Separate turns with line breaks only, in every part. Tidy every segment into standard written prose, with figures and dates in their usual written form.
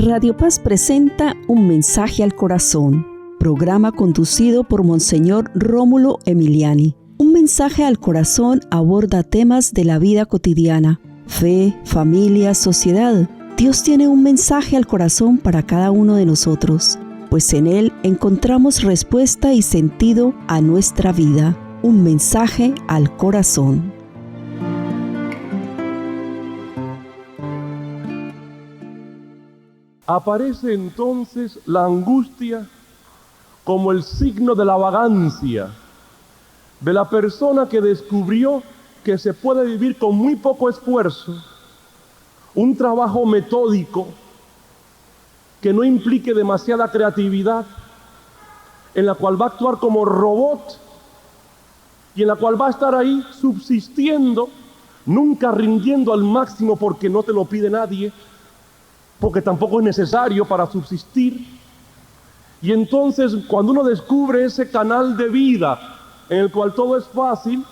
Radio Paz presenta Un mensaje al corazón, programa conducido por Monseñor Rómulo Emiliani. Un mensaje al corazón aborda temas de la vida cotidiana, fe, familia, sociedad. Dios tiene un mensaje al corazón para cada uno de nosotros, pues en él encontramos respuesta y sentido a nuestra vida. Un mensaje al corazón.
Aparece entonces la angustia como el signo de la vagancia, de la persona que descubrió que se puede vivir con muy poco esfuerzo, un trabajo metódico que no implique demasiada creatividad, en la cual va a actuar como robot y en la cual va a estar ahí subsistiendo, nunca rindiendo al máximo porque no te lo pide nadie, porque tampoco es necesario para subsistir. Y entonces, cuando uno descubre ese canal de vida en el cual todo es fácil,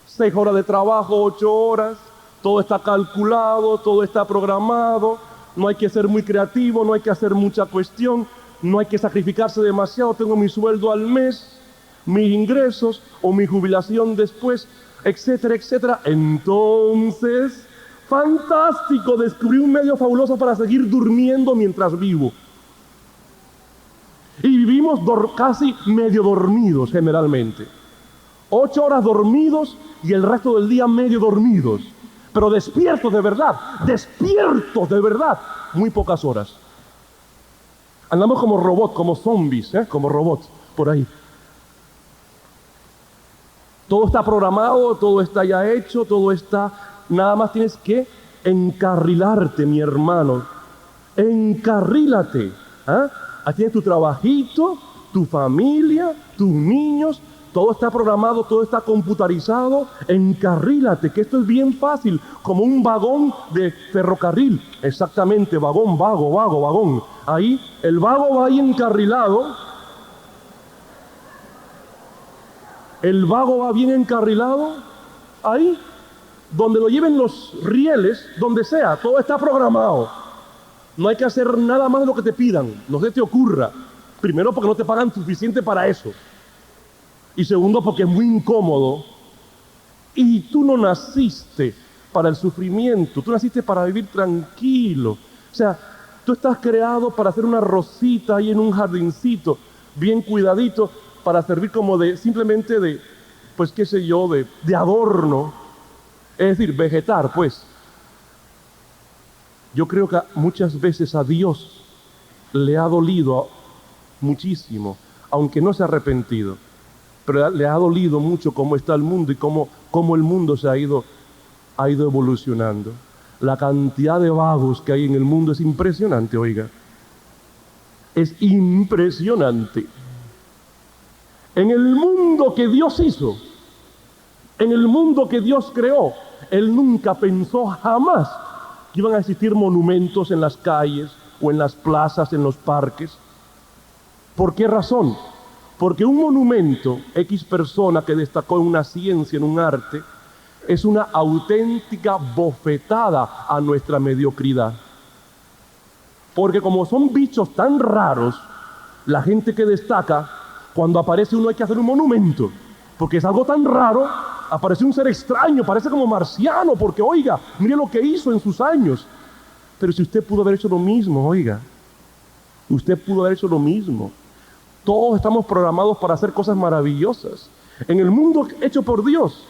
6 horas de trabajo, 8 horas, todo está calculado, todo está programado, no hay que ser muy creativo, no hay que hacer mucha cuestión, no hay que sacrificarse demasiado, tengo mi sueldo al mes, mis ingresos o mi jubilación después, etcétera, etcétera. Entonces, fantástico, descubrí un medio fabuloso para seguir durmiendo mientras vivo. Y vivimos casi medio dormidos generalmente. 8 horas dormidos y el resto del día medio dormidos. Pero despiertos de verdad, muy pocas horas. Andamos como robots, como zombies, como robots, por ahí. Todo está programado, todo está ya hecho, todo está... Nada más tienes que encarrilarte, mi hermano. Encarrílate. Ahí tienes tu trabajito, tu familia, tus niños. Todo está programado, todo está computarizado. Encarrílate, que esto es bien fácil. Como un vagón de ferrocarril. Exactamente, vagón, vagón. Ahí, el vago va ahí encarrilado. El vago va bien encarrilado. Ahí. Donde lo lleven los rieles, donde sea, todo está programado. No hay que hacer nada más de lo que te pidan, no se te ocurra. Primero, porque no te pagan suficiente para eso. Y segundo, porque es muy incómodo. Y tú no naciste para el sufrimiento, tú naciste para vivir tranquilo. O sea, tú estás creado para hacer una rosita ahí en un jardincito, bien cuidadito, para servir como simplemente de, pues qué sé yo, de adorno. Es decir, vegetar, pues. Yo creo que muchas veces a Dios le ha dolido muchísimo, aunque no se ha arrepentido, pero le ha dolido mucho cómo está el mundo y cómo el mundo se ha ido evolucionando. La cantidad de vagos que hay en el mundo es impresionante, oiga. Es impresionante. En el mundo que Dios hizo, en el mundo que Dios creó, Él nunca pensó jamás que iban a existir monumentos en las calles o en las plazas, en los parques. ¿Por qué razón? Porque un monumento, X persona que destacó en una ciencia, en un arte, es una auténtica bofetada a nuestra mediocridad. Porque como son bichos tan raros, la gente que destaca, cuando aparece uno hay que hacer un monumento, porque es algo tan raro. Apareció un ser extraño, parece como marciano, porque oiga, mire lo que hizo en sus años. Pero si usted pudo haber hecho lo mismo, oiga, usted pudo haber hecho lo mismo. Todos estamos programados para hacer cosas maravillosas. En el mundo hecho por Dios,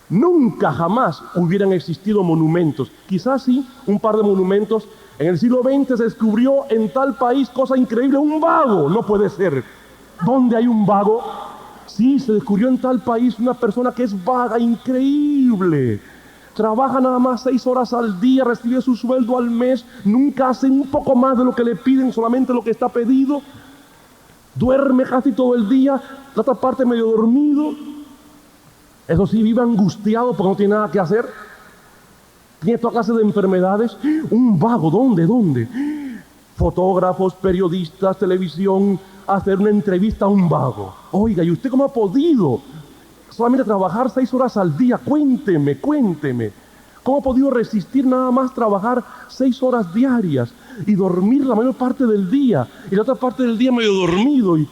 nunca jamás hubieran existido monumentos. Quizás sí, un par de monumentos. En el siglo XX se descubrió en tal país cosa increíble, un vago. No puede ser. ¿Dónde hay un vago? Sí, se descubrió en tal país una persona que es vaga, increíble. Trabaja nada más 6 horas al día, recibe su sueldo al mes, nunca hace un poco más de lo que le piden, solamente lo que está pedido. Duerme casi todo el día, la otra parte medio dormido. Eso sí, vive angustiado porque no tiene nada que hacer. Tiene toda clase de enfermedades. Un vago, ¿dónde? Fotógrafos, periodistas, televisión, hacer una entrevista a un vago. Oiga, ¿y usted cómo ha podido solamente trabajar 6 horas al día? Cuénteme. ¿Cómo he podido resistir nada más trabajar 6 horas diarias y dormir la mayor parte del día y la otra parte del día medio dormido? ¿Y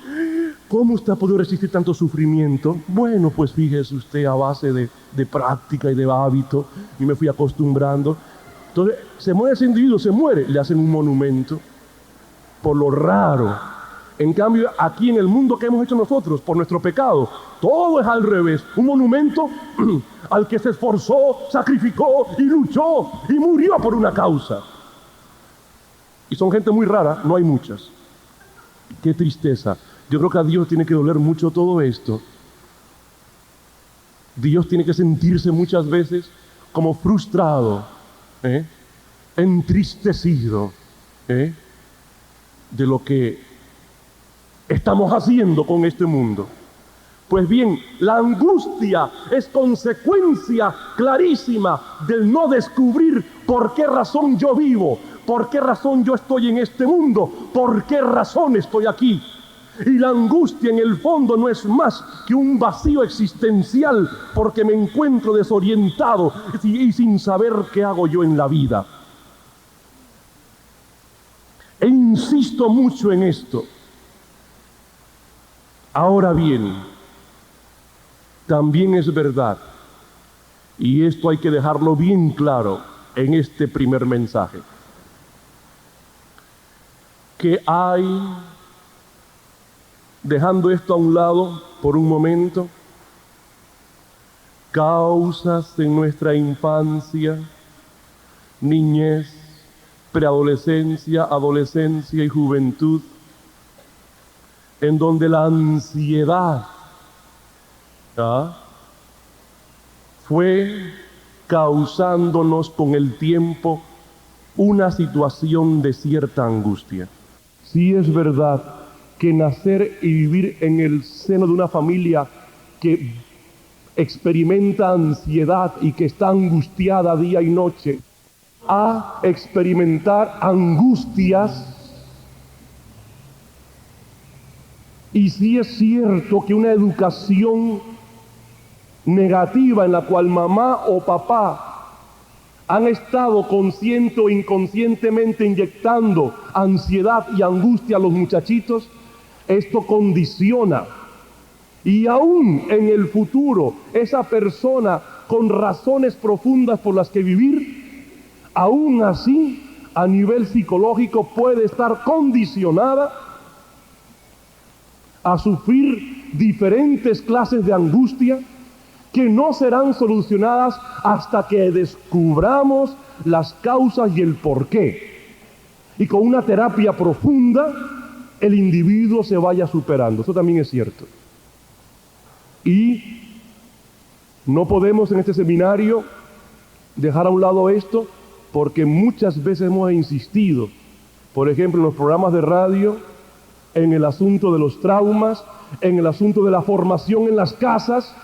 cómo usted ha podido resistir tanto sufrimiento? Bueno, pues fíjese usted, a base de práctica y de hábito, y me fui acostumbrando. Entonces, se muere ese individuo, se muere, le hacen un monumento por lo raro. En cambio, aquí en el mundo que hemos hecho nosotros, por nuestro pecado, todo es al revés. Un monumento al que se esforzó, sacrificó y luchó y murió por una causa. Y son gente muy rara, no hay muchas. Qué tristeza. Yo creo que a Dios tiene que doler mucho todo esto. Dios tiene que sentirse muchas veces como frustrado, entristecido, de lo que estamos haciendo con este mundo. Pues bien, la angustia es consecuencia clarísima del no descubrir por qué razón yo vivo, por qué razón yo estoy en este mundo, por qué razón estoy aquí. Y la angustia en el fondo no es más que un vacío existencial porque me encuentro desorientado y sin saber qué hago yo en la vida. E insisto mucho en esto. Ahora bien, también es verdad, y esto hay que dejarlo bien claro en este primer mensaje, que hay, dejando esto a un lado por un momento, causas en nuestra infancia, niñez, preadolescencia, adolescencia y juventud, en donde la ansiedad fue causándonos con el tiempo una situación de cierta angustia. Sí es verdad que nacer y vivir en el seno de una familia que experimenta ansiedad y que está angustiada día y noche, a experimentar angustias. Y sí es cierto que una educación negativa en la cual mamá o papá han estado consciente o inconscientemente inyectando ansiedad y angustia a los muchachitos, esto condiciona. Y aún en el futuro, esa persona con razones profundas por las que vivir, aún así, a nivel psicológico puede estar condicionada a sufrir diferentes clases de angustia que no serán solucionadas hasta que descubramos las causas y el porqué. Y con una terapia profunda, el individuo se vaya superando. Eso también es cierto. Y no podemos en este seminario dejar a un lado esto, porque muchas veces hemos insistido, por ejemplo, en los programas de radio, en el asunto de los traumas, en el asunto de la formación en las casas,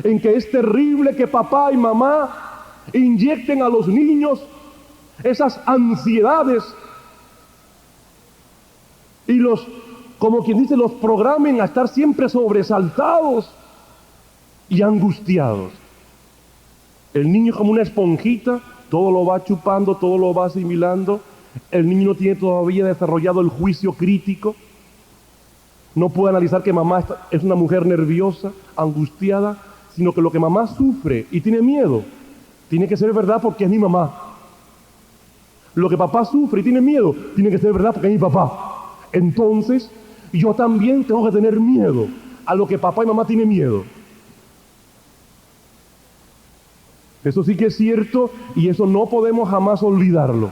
en que es terrible que papá y mamá inyecten a los niños esas ansiedades y los, como quien dice, los programen a estar siempre sobresaltados y angustiados. El niño es como una esponjita, todo lo va chupando, todo lo va asimilando. El niño no tiene todavía desarrollado el juicio crítico. No puede analizar que mamá es una mujer nerviosa, angustiada, sino que lo que mamá sufre y tiene miedo, tiene que ser verdad porque es mi mamá. Lo que papá sufre y tiene miedo, tiene que ser verdad porque es mi papá. Entonces, yo también tengo que tener miedo a lo que papá y mamá tienen miedo. Eso sí que es cierto y eso no podemos jamás olvidarlo.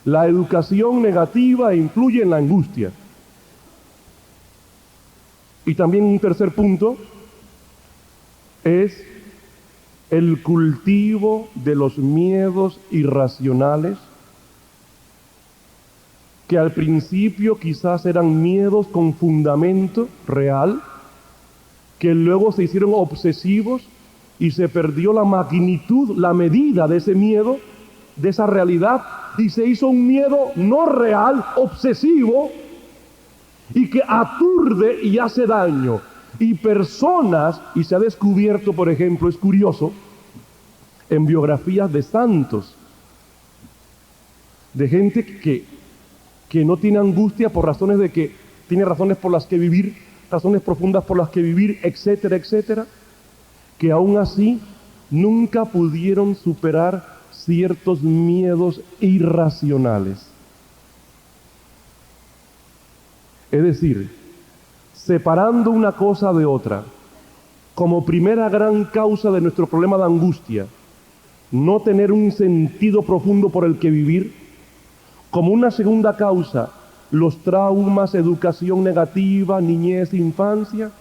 La educación negativa influye en la angustia. Y también un tercer punto es el cultivo de los miedos irracionales, que al principio quizás eran miedos con fundamento real, que luego se hicieron obsesivos y se perdió la magnitud, la medida de ese miedo, de esa realidad, y se hizo un miedo no real, obsesivo, y que aturde y hace daño. Y personas, y se ha descubierto, por ejemplo, es curioso, en biografías de santos, de gente que no tiene angustia por razones de que tiene razones por las que vivir, razones profundas por las que vivir, etcétera, etcétera, que aún así nunca pudieron superar ciertos miedos irracionales. Es decir, separando una cosa de otra, como primera gran causa de nuestro problema de angustia, no tener un sentido profundo por el que vivir, como una segunda causa, los traumas, educación negativa, niñez, infancia,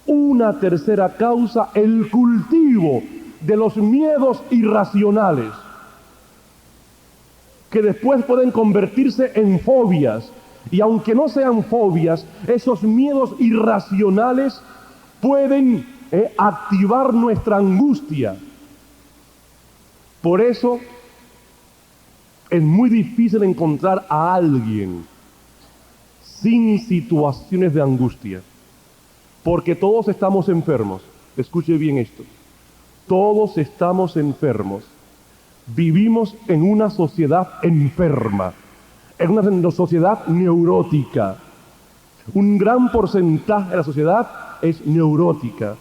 una tercera causa, el cultivo de los miedos irracionales, que después pueden convertirse en fobias. Y aunque no sean fobias, esos miedos irracionales pueden activar nuestra angustia. Por eso es muy difícil encontrar a alguien sin situaciones de angustia, porque todos estamos enfermos. Escuche bien esto. Todos estamos enfermos. Vivimos en una sociedad enferma, en una sociedad neurótica. Un gran porcentaje de la sociedad es neurótica.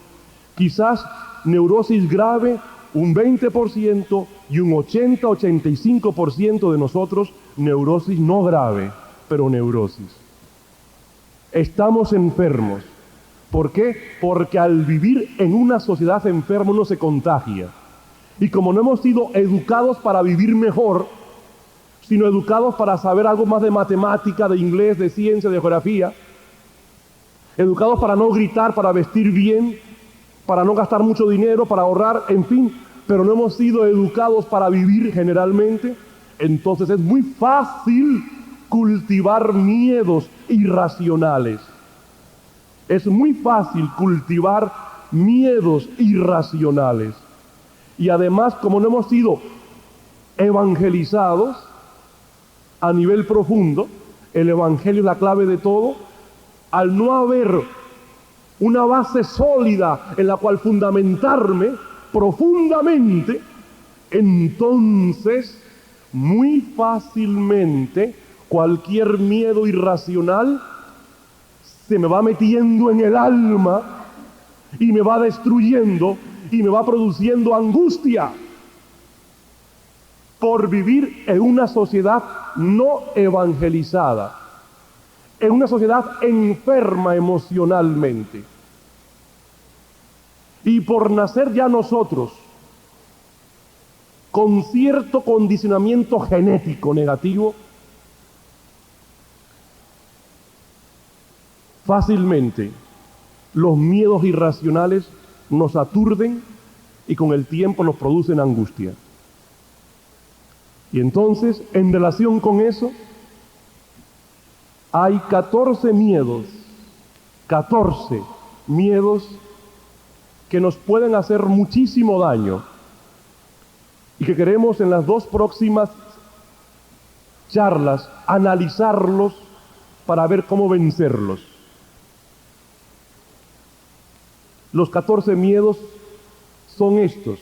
Quizás neurosis grave, un 20%, y un 80-85% de nosotros neurosis no grave, pero neurosis. Estamos enfermos. ¿Por qué? Porque al vivir en una sociedad enferma uno se contagia. Y como no hemos sido educados para vivir mejor, sino educados para saber algo más de matemática, de inglés, de ciencia, de geografía, educados para no gritar, para vestir bien, para no gastar mucho dinero, para ahorrar, en fin, pero no hemos sido educados para vivir generalmente, entonces es muy fácil cultivar miedos irracionales. Es muy fácil cultivar miedos irracionales. Y además, como no hemos sido evangelizados a nivel profundo, el evangelio es la clave de todo, al no haber una base sólida en la cual fundamentarme profundamente, entonces muy fácilmente cualquier miedo irracional se me va metiendo en el alma y me va destruyendo y me va produciendo angustia por vivir en una sociedad no evangelizada, en una sociedad enferma emocionalmente. Y por nacer ya nosotros con cierto condicionamiento genético negativo, fácilmente los miedos irracionales nos aturden y con el tiempo nos producen angustia. Y entonces, en relación con eso, hay 14 miedos que nos pueden hacer muchísimo daño y que queremos en las dos próximas charlas analizarlos para ver cómo vencerlos. Los 14 miedos son estos.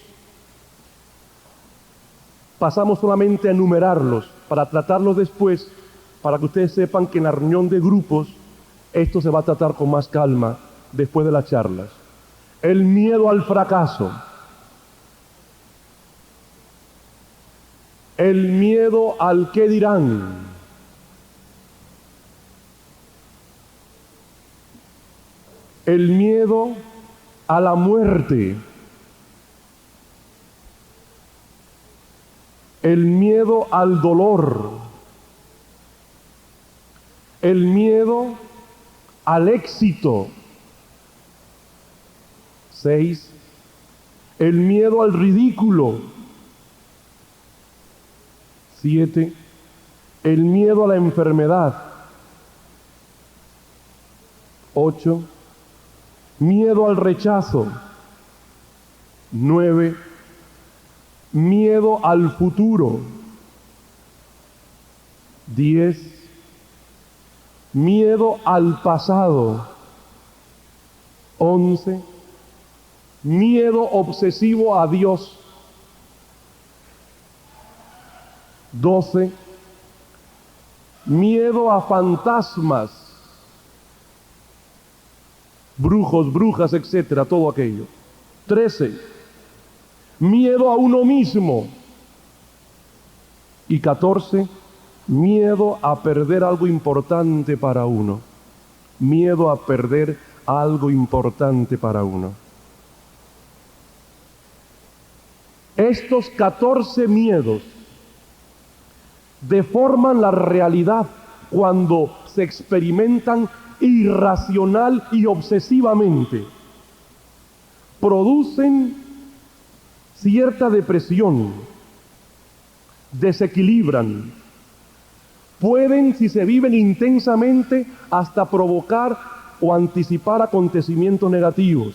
Pasamos solamente a enumerarlos para tratarlos después, para que ustedes sepan que en la reunión de grupos esto se va a tratar con más calma después de las charlas. El miedo al fracaso. El miedo al qué dirán. El miedo a la muerte. El miedo al dolor. El miedo al éxito. 6. El miedo al ridículo. 7. El miedo a la enfermedad. 8. Miedo al rechazo. 9. Miedo al futuro. 10. Miedo al pasado. 11. Miedo obsesivo a Dios. 12, miedo a fantasmas, brujos, brujas, etcétera, todo aquello. 13, miedo a uno mismo. Y 14, miedo a perder algo importante para uno. Miedo a perder algo importante para uno. Estos 14 miedos deforman la realidad cuando se experimentan irracional y obsesivamente. Producen cierta depresión, desequilibran, pueden, si se viven intensamente, hasta provocar o anticipar acontecimientos negativos.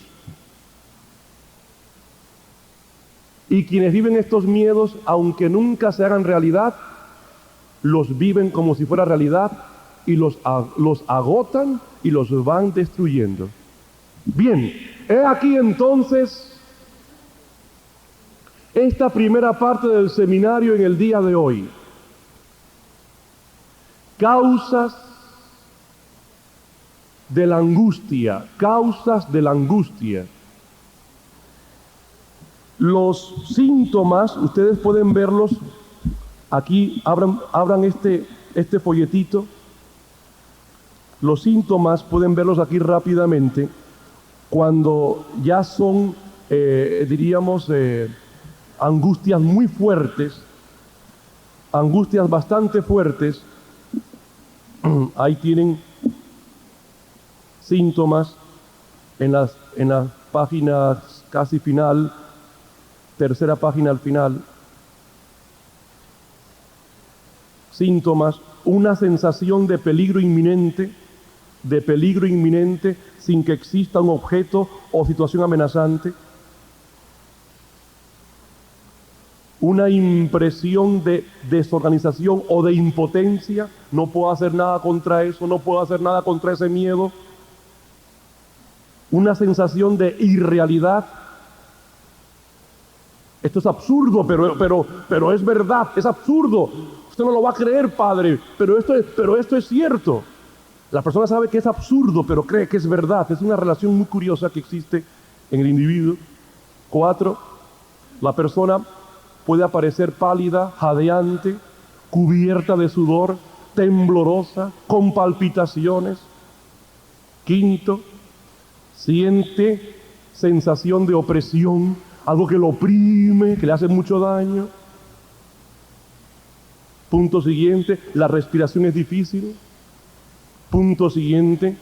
Y quienes viven estos miedos, aunque nunca se hagan realidad, los viven como si fuera realidad y los agotan y los van destruyendo. Bien, he aquí entonces esta primera parte del seminario en el día de hoy. Causas de la angustia, causas de la angustia. Los síntomas, ustedes pueden verlos aquí, abran este folletito. Los síntomas pueden verlos aquí rápidamente cuando ya son, diríamos, angustias muy fuertes, angustias bastante fuertes. Ahí tienen síntomas en las páginas casi final, tercera página al final. Síntomas, una sensación de peligro inminente sin que exista un objeto o situación amenazante. Una impresión de desorganización o de impotencia. No puedo hacer nada contra eso, no puedo hacer nada contra ese miedo. Una sensación de irrealidad. Esto es absurdo, pero es verdad, es absurdo. Usted no lo va a creer, padre, pero esto es cierto. La persona sabe que es absurdo, pero cree que es verdad. Es una relación muy curiosa que existe en el individuo. 4, la persona puede aparecer pálida, jadeante, cubierta de sudor, temblorosa, con palpitaciones. 5, siente sensación de opresión, algo que lo oprime, que le hace mucho daño. Punto siguiente, la respiración es difícil. Punto siguiente,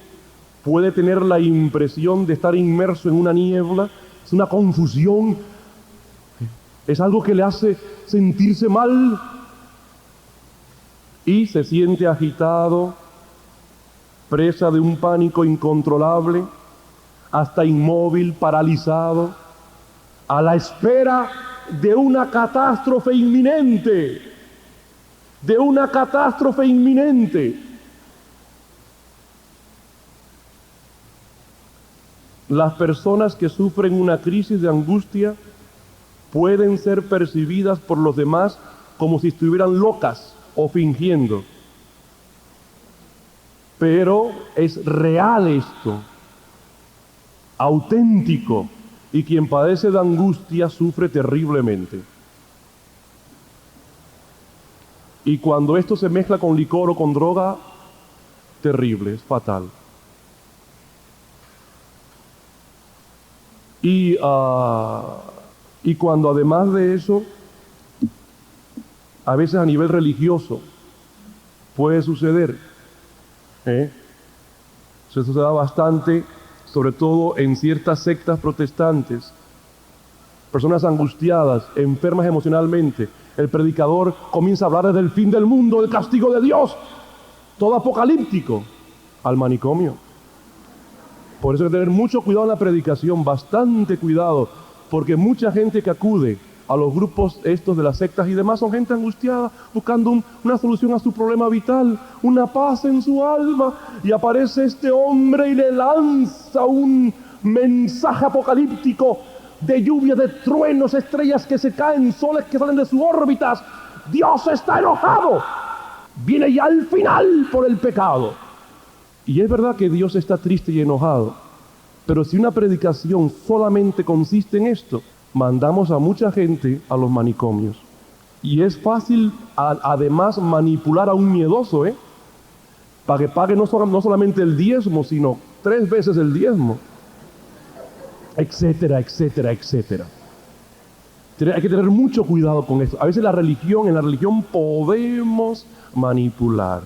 puede tener la impresión de estar inmerso en una niebla, es una confusión, es algo que le hace sentirse mal y se siente agitado, presa de un pánico incontrolable, hasta inmóvil, paralizado, a la espera de una catástrofe inminente, de una catástrofe inminente. Las personas que sufren una crisis de angustia pueden ser percibidas por los demás como si estuvieran locas o fingiendo. Pero es real esto, auténtico, y quien padece de angustia sufre terriblemente. Y cuando esto se mezcla con licor o con droga, terrible, es fatal. Y cuando además de eso, a veces a nivel religioso, puede suceder, eso se da bastante, sobre todo en ciertas sectas protestantes, personas angustiadas, enfermas emocionalmente, el predicador comienza a hablar desde el fin del mundo, del castigo de Dios, todo apocalíptico, al manicomio. Por eso hay que tener mucho cuidado en la predicación, bastante cuidado, porque mucha gente que acude a los grupos estos de las sectas y demás son gente angustiada, buscando una solución a su problema vital, una paz en su alma, y aparece este hombre y le lanza un mensaje apocalíptico de lluvia, de truenos, estrellas que se caen, soles que salen de sus órbitas, Dios está enojado. Viene ya el final por el pecado. Y es verdad que Dios está triste y enojado. Pero si una predicación solamente consiste en esto, mandamos a mucha gente a los manicomios. Y es fácil, además, manipular a un miedoso, para que pague no solamente el diezmo, sino 3 veces el diezmo. Etcétera, etcétera, etcétera. Hay que tener mucho cuidado con esto. A veces en la religión podemos manipular.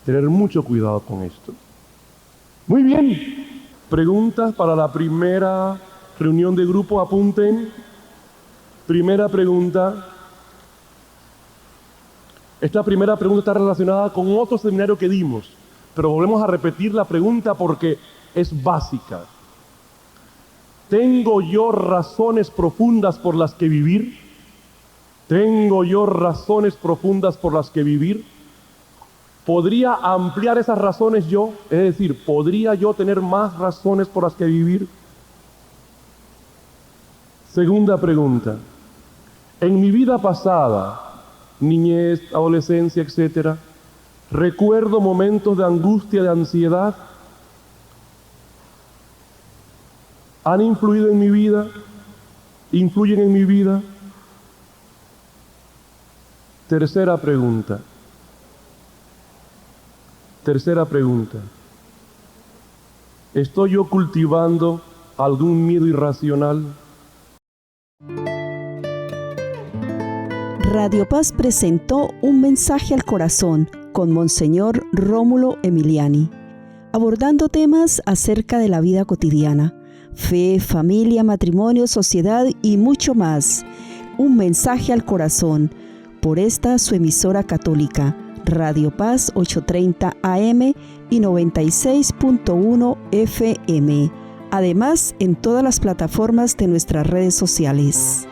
Tener mucho cuidado con esto. Muy bien. Preguntas para la primera reunión de grupo, apunten. Primera pregunta. Esta primera pregunta está relacionada con otro seminario que dimos, pero volvemos a repetir la pregunta porque es básica. ¿Tengo yo razones profundas por las que vivir? ¿Tengo yo razones profundas por las que vivir? ¿Podría ampliar esas razones yo? Es decir, ¿podría yo tener más razones por las que vivir? Segunda pregunta. En mi vida pasada, niñez, adolescencia, etcétera, ¿recuerdo momentos de angustia, de ansiedad? ¿Han influido en mi vida? ¿Influyen en mi vida? Tercera pregunta. ¿Estoy yo cultivando algún miedo irracional?
Radio Paz presentó Un mensaje al corazón con Monseñor Rómulo Emiliani, abordando temas acerca de la vida cotidiana, fe, familia, matrimonio, sociedad y mucho más. Un mensaje al corazón, por esta su emisora católica, Radio Paz 830 AM y 96.1 FM. Además, en todas las plataformas de nuestras redes sociales.